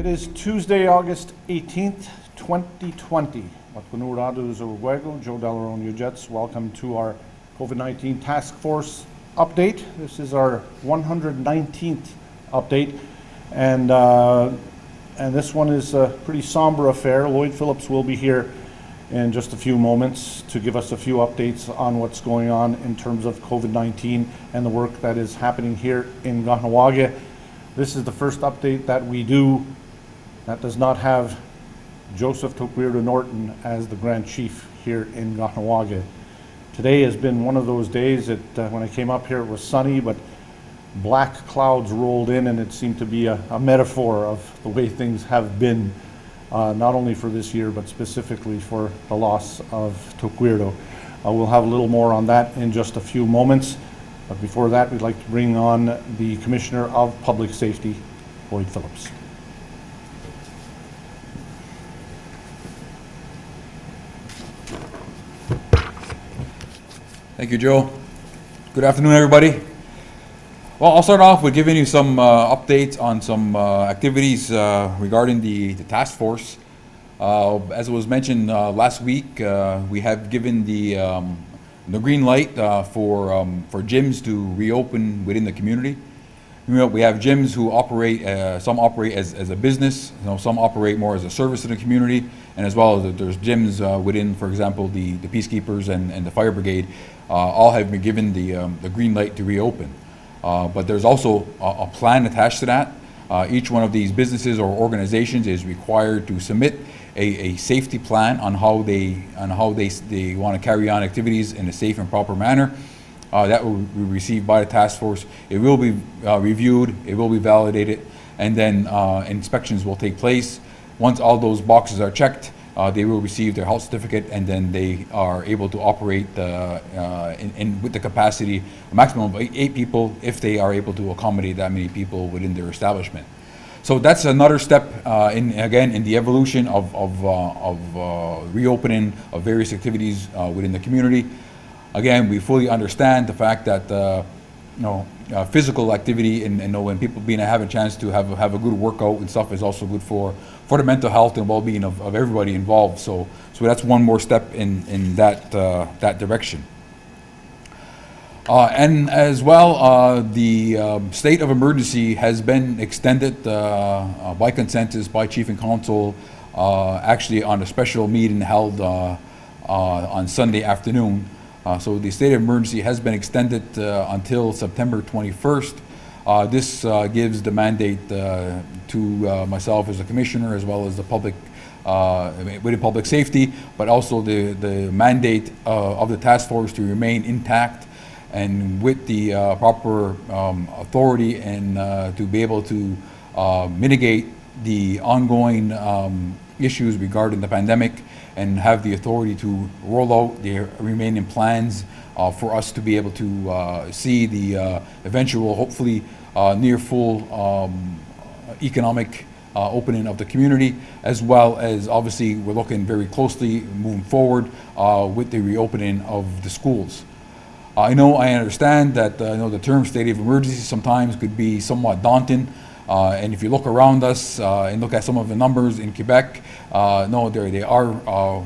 It is Tuesday, August 18th, 2020. Joe Delaronia Jets. Welcome to our COVID-19 Task Force update. This is our 119th update, and this one is a pretty somber affair. Lloyd Phillips will be here in just a few moments to give us a few updates on what's going on in terms of COVID-19 and the work that is happening here in Kahnawake. This is the first update that we do that does not have Joseph Toquirda Norton as the Grand Chief here in Kahnawake. Today has been one of those days that when I came up here it was sunny, but black clouds rolled in, and it seemed to be a metaphor of the way things have been, not only for this year but specifically for the loss of Toquirda. We'll have a little more on that in just a few moments, but before that we'd like to bring on the Commissioner of Public Safety, Lloyd Phillips. Thank you, Joe. Good afternoon, everybody. Well, I'll start off with giving you some updates on some activities regarding the task force. As was mentioned last week, we have given the green light for gyms to reopen within the community. You know, we have gyms who operate, some operate as a business, some operate more as a service to the community, and as well as there's gyms within, for example, the peacekeepers and the fire brigade, all have been given the green light to reopen. But there's also a plan attached to that. Each one of these businesses or organizations is required to submit a safety plan on how they want to carry on activities in a safe and proper manner. That will be received by the task force. It will be reviewed, it will be validated, and then inspections will take place. Once all those boxes are checked, they will receive their health certificate, and then they are able to operate with the capacity, a maximum of 8 people, if they are able to accommodate that many people within their establishment. So that's another step in the evolution of reopening of various activities within the community. Again, we fully understand the fact that physical activity and when people have a chance to have a good workout and stuff is also good for the mental health and well-being of everybody involved. So that's one more step in that direction. And as well, the state of emergency has been extended by consensus by Chief and Council, actually on a special meeting held on Sunday afternoon. So the state of emergency has been extended until September 21st. This gives the mandate to myself as a commissioner, as well as the public, with public safety, but also the mandate of the task force to remain intact and with the proper authority and to be able to mitigate the ongoing issues regarding the pandemic, and have the authority to roll out the remaining plans for us to be able to see the eventual, hopefully near full economic opening of the community, as well as obviously we're looking very closely moving forward with the reopening of the schools. I understand that the term state of emergency sometimes could be somewhat daunting. And if you look around us and look at some of the numbers in Quebec, they are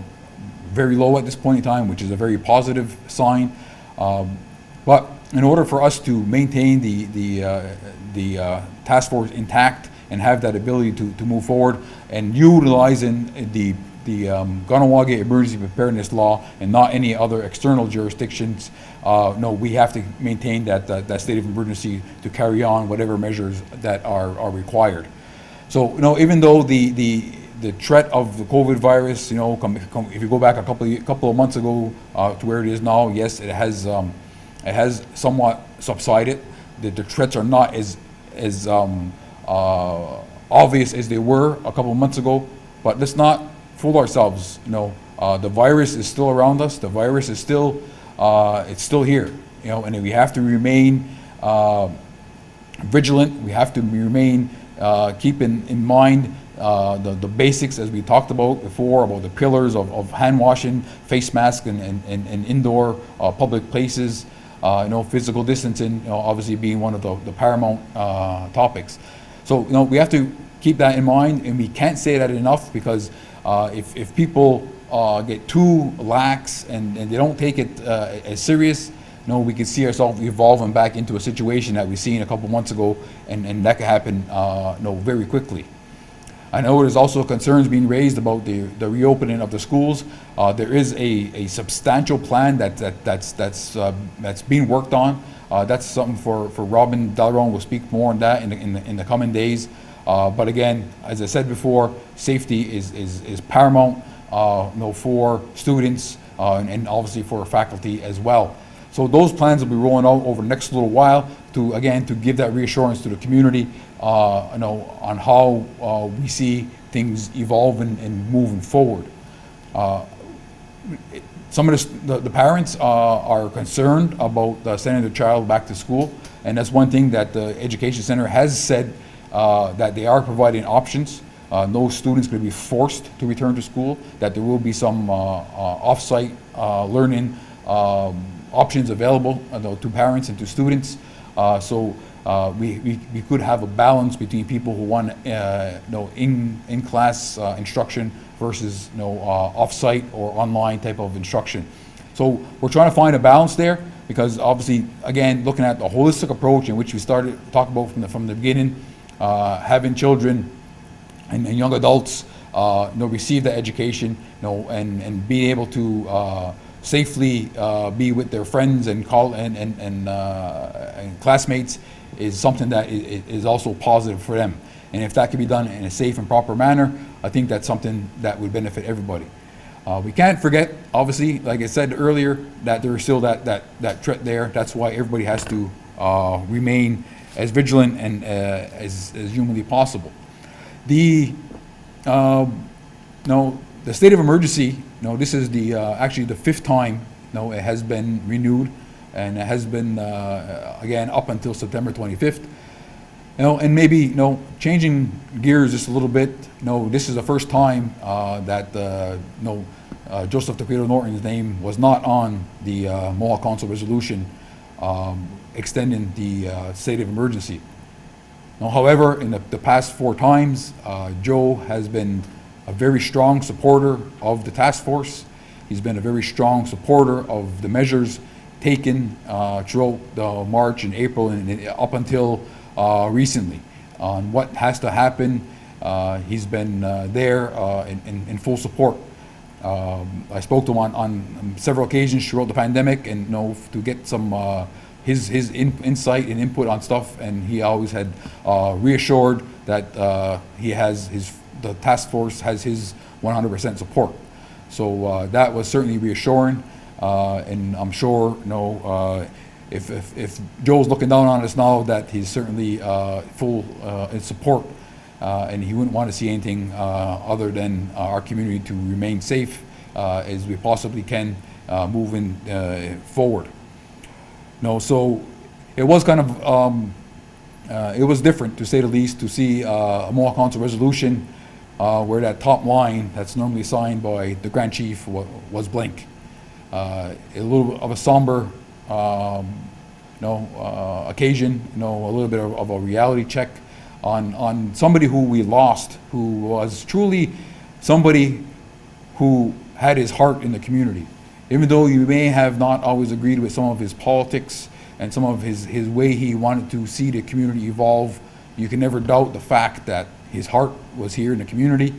very low at this point in time, which is a very positive sign. But in order for us to maintain the task force intact and have that ability to move forward and utilizing the Kahnawake Emergency Preparedness Law and not any other external jurisdictions, we have to maintain that state of emergency to carry on whatever measures that are required. So, even though the threat of the COVID virus, if you go back a couple of months ago to where it is now, yes, it has somewhat subsided. The threats are not as obvious as they were a couple of months ago, but let's not fool ourselves. The virus is still around us. The virus is still it's still here. And we have to remain vigilant. We have to remain keeping in mind the basics, as we talked about before, about the pillars of hand washing, face masks, and indoor public places. Physical distancing, obviously being one of the paramount topics. So we have to keep that in mind, and we can't say that enough, because if people get too lax and they don't take it as serious, we could see ourselves evolving back into a situation that we seen a couple months ago, and that could happen very quickly. I know there's also concerns being raised about the reopening of the schools. There is a substantial plan that's being worked on. That's something for Robin Dalaron. Will speak more on that in the coming days. But again, as I said before, safety is paramount for students and obviously for faculty as well. So those plans will be rolling out over the next little while to give that reassurance to the community on how we see things evolving and moving forward. Some of the parents are concerned about sending their child back to school, and that's one thing that the Education Center has said, that they are providing options. No student's going to be forced to return to school, that there will be some off-site learning options available to parents and to students. So we could have a balance between people who want in-class instruction versus off-site or online type of instruction. So we're trying to find a balance there, because obviously, again, looking at the holistic approach in which we started to talk about from the beginning, having children and young adults receive that education, and be able to safely be with their friends and classmates is something that is also positive for them. And if that can be done in a safe and proper manner, I think that's something that would benefit everybody. We can't forget, obviously, like I said earlier, that there is still that threat there. That's why everybody has to remain as vigilant and as humanly possible. The state of emergency, this is actually the 5th time it has been renewed, and it has been again up until September 25th. And maybe changing gears just a little bit. This is the first time that Joseph Taquito Norton's name was not on the Mohawk Council resolution extending the state of emergency. However, in the past 4 times, Joe has been a very strong supporter of the task force. He's been a very strong supporter of the measures taken throughout the March and April and up until recently on what has to happen. He's been there in full support. I spoke to him on several occasions throughout the pandemic, and to get some his insight and input on stuff, and he always had reassured that the task force has his 100% support. So that was certainly reassuring, and I'm sure if Joe's looking down on us now, that he's certainly full in support, and he wouldn't want to see anything other than our community to remain safe as we possibly can moving forward. So it was kind of it was different, to say the least, to see a Mohawk Council resolution where that top line that's normally signed by the Grand Chief was blank. A little bit of a somber occasion, a little bit of a reality check on somebody who we lost, who was truly somebody who had his heart in the community. Even though you may have not always agreed with some of his politics and some of his way he wanted to see the community evolve, you can never doubt the fact that his heart was here in the community.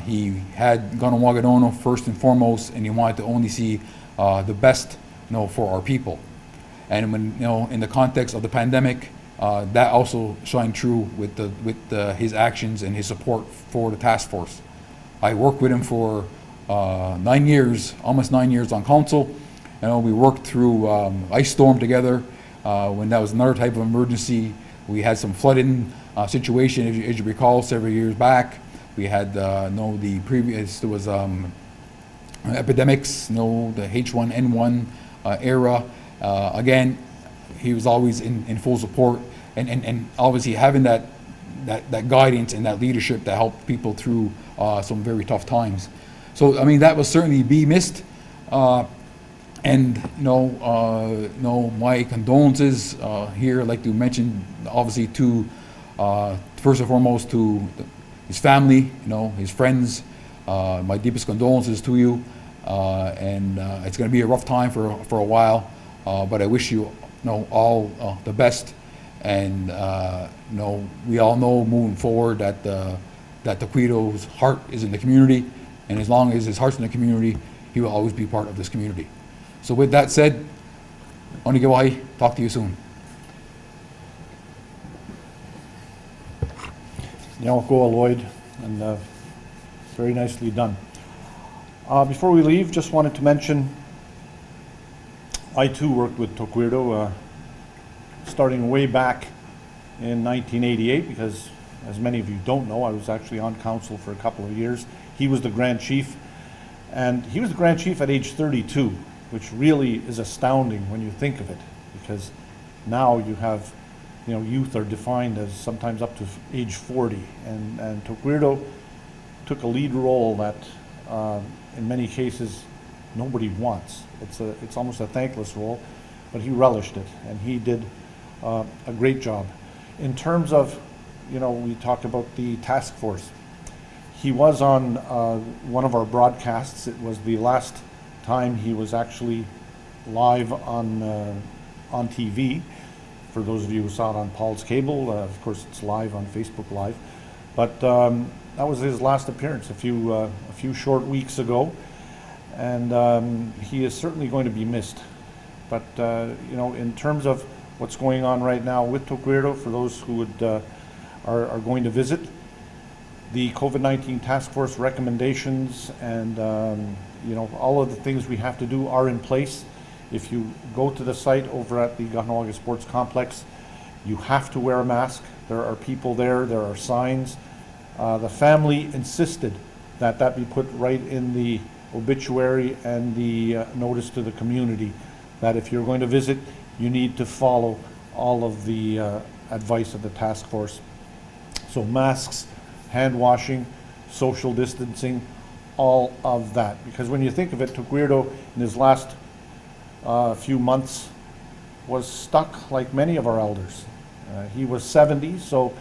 He had Kahnawake first and foremost, and he wanted to only see the best for our people. And when in the context of the pandemic, that also shined true with his actions and his support for the task force. I worked with him for 9 years, almost 9 years on council. We worked through ice storm together when that was another type of emergency. We had some flooding situation, as you recall, several years back. We had the previous, there was epidemics, the H1N1 era. Again, he was always in full support, and obviously having that guidance and that leadership that helped people through some very tough times. So I mean, that was certainly be missed, and my condolences here. I'd like to mention obviously to first and foremost to his family, his friends. My deepest condolences to you, and it's going to be a rough time for a while, but I wish you, all the best. And we all know moving forward that Tequito's heart is in the community, and as long as his heart's in the community, he will always be part of this community. So with that said, Onigiwahi, talk to you soon. Nyawako, Lloyd, and very nicely done. Before we leave, just wanted to mention, I too worked with Tequito starting way back in 1988, because as many of you don't know, I was actually on council for a couple of years. He was the Grand Chief, and he was the Grand Chief at age 32, which really is astounding when you think of it, because now you have, youth are defined as sometimes up to age 40, and Tequito took a lead role that in many cases nobody wants. It's almost a thankless role, but he relished it, and he did a great job. In terms of, we talked about the task force. He was on one of our broadcasts. It was the last time he was actually live on TV. For those of you who saw it on Paul's Cable, of course it's live on Facebook Live. But that was his last appearance a few short weeks ago, and he is certainly going to be missed. But in terms of what's going on right now with Tequito, for those who are going to visit, the COVID-19 task force recommendations and all of the things we have to do are in place. If you go to the site over at the Kahnawake Sports Complex, you have to wear a mask. There are people there, there are signs. The family insisted that be put right in the obituary and the notice to the community, that if you're going to visit, you need to follow all of the advice of the task force. So masks, hand washing, social distancing, all of that. Because when you think of it, Tequito in his last few months was stuck like many of our elders. He was 70, so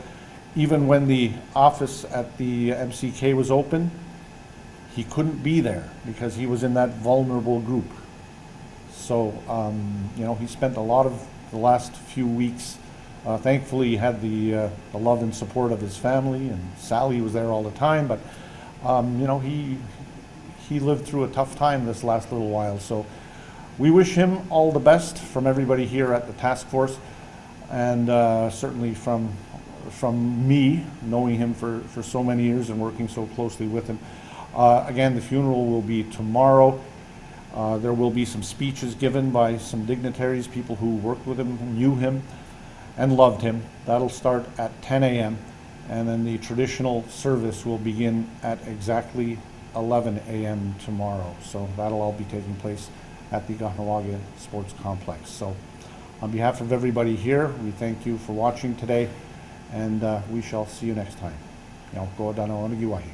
even when the office at the MCK was open, he couldn't be there because he was in that vulnerable group. So, he spent a lot of the last few weeks. Thankfully, he had the love and support of his family, and Sally was there all the time, but, he lived through a tough time this last little while. So we wish him all the best from everybody here at the task force, and certainly from me, knowing him for so many years and working so closely with him. Again, the funeral will be tomorrow. There will be some speeches given by some dignitaries, people who worked with him, knew him, and loved him. That'll start at 10 a.m. and then the traditional service will begin at exactly 11 a.m. tomorrow. So that'll all be taking place at the Kahnawake Sports Complex. So on behalf of everybody here, we thank you for watching today, and we shall see you next time. Go Onigiwahi.